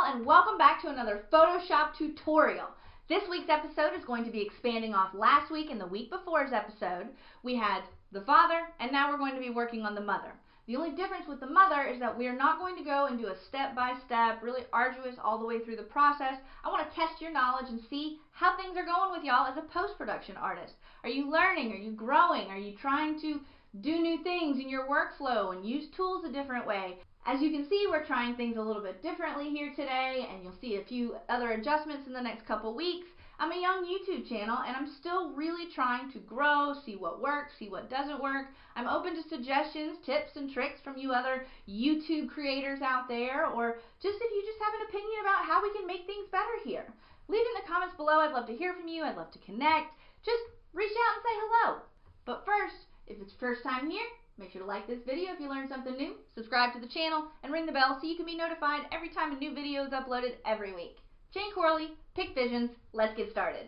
and welcome back to another Photoshop tutorial. This week's episode is going to be expanding off last week and the week before's episode. We had the father, and now we're going to be working on the mother. The only difference with the mother is that we are not going to go and do a step-by-step, really arduous all the way through the process. I want to test your knowledge and see how things are going with y'all as a post-production artist. Are you learning? Are you growing? Are you trying to do new things in your workflow and use tools a different way? As you can see, we're trying things a little bit differently here today, and you'll see a few other adjustments in the next couple weeks. I'm a young YouTube channel, and I'm still really trying to grow, see what works, see what doesn't work. I'm open to suggestions, tips, and tricks from you other YouTube creators out there, or just if you just have an opinion about how we can make things better here. Leave in the comments below. I'd love to hear from you. I'd love to connect. Just reach out and say hello. But first, if it's your first time here, make sure to like this video if you learned something new, subscribe to the channel, and ring the bell so you can be notified every time a new video is uploaded every week. Jane Corley, PicVisions, let's get started.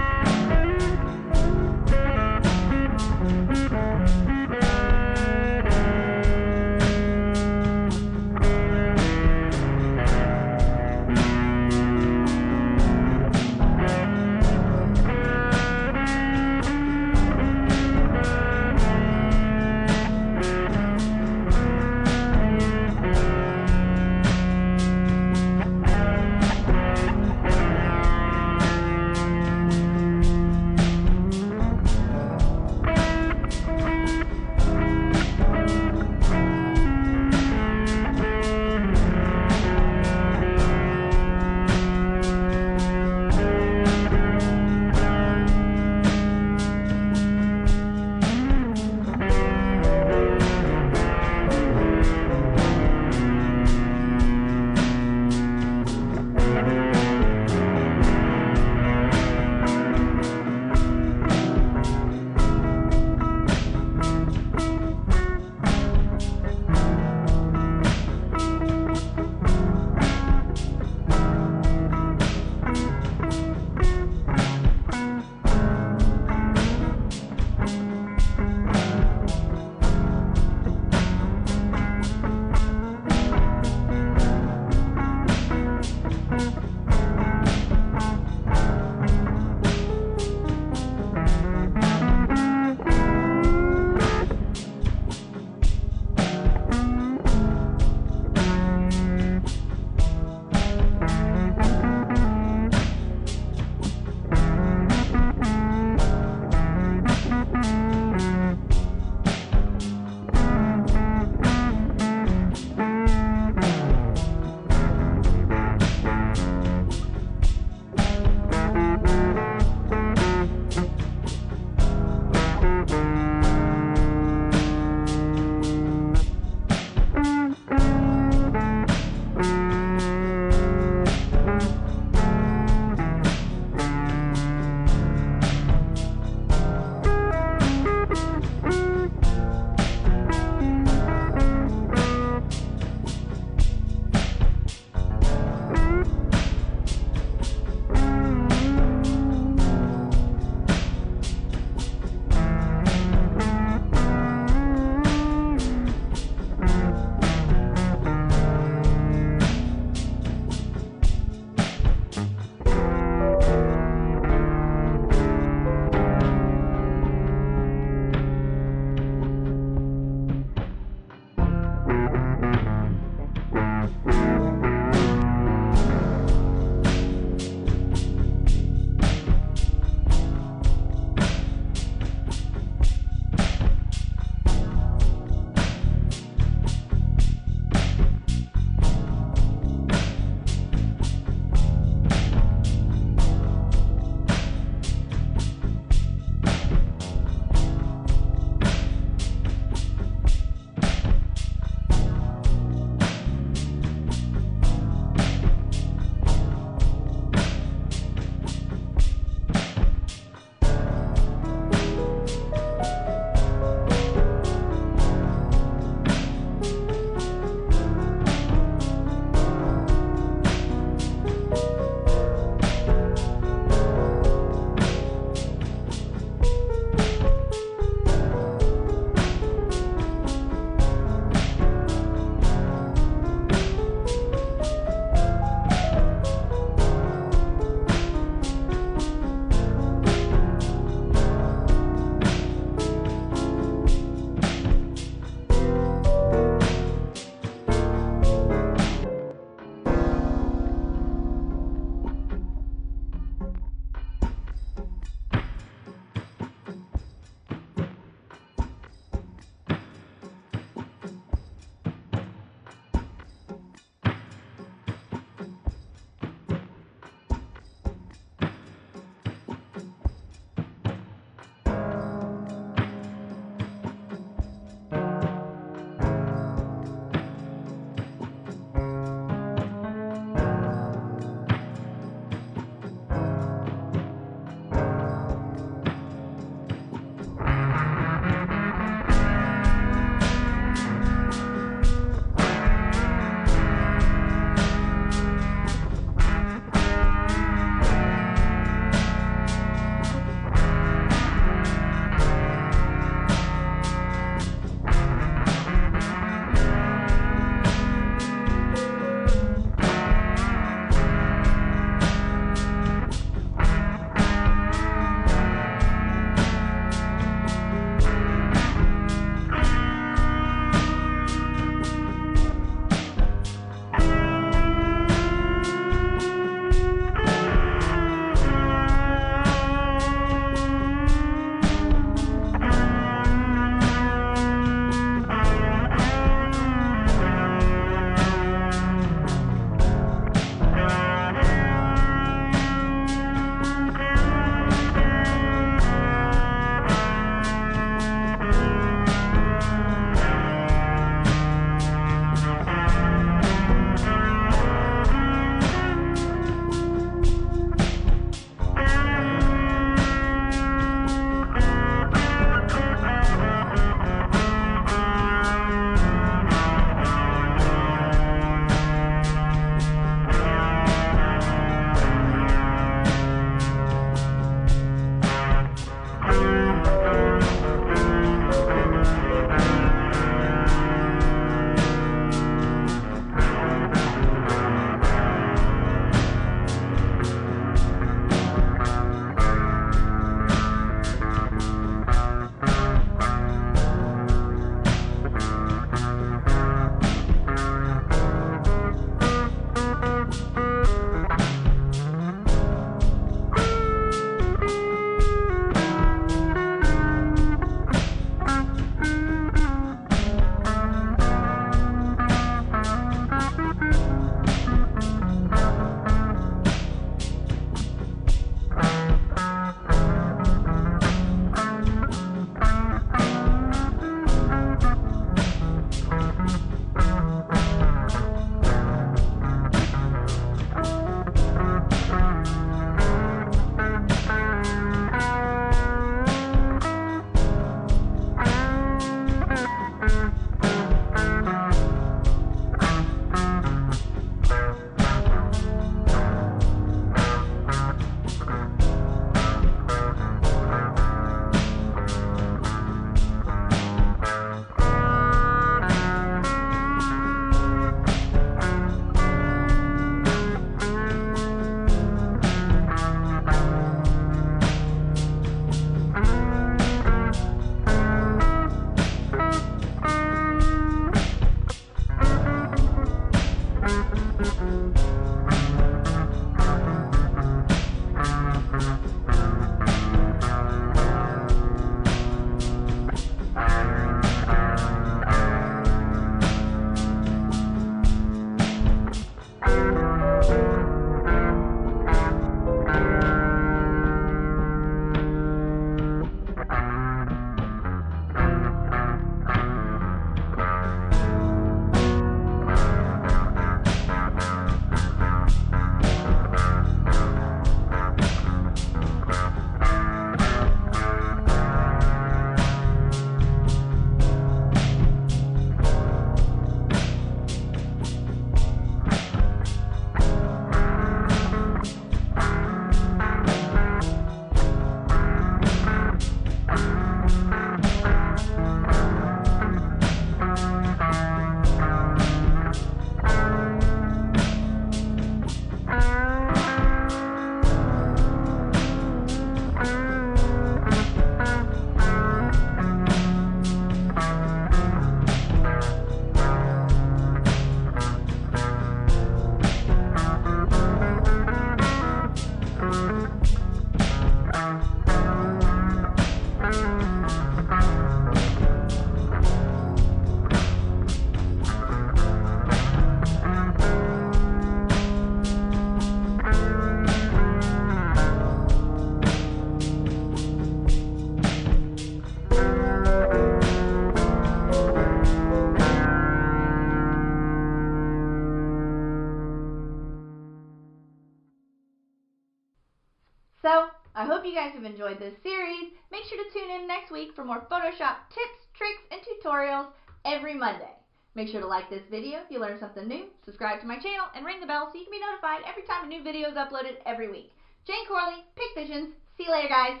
So, I hope you guys have enjoyed this series. Make sure to tune in next week for more Photoshop tips, tricks, and tutorials every Monday. Make sure to like this video if you learned something new, subscribe to my channel, and ring the bell so you can be notified every time a new video is uploaded every week. Jane Corley, PicVisions. See you later, guys.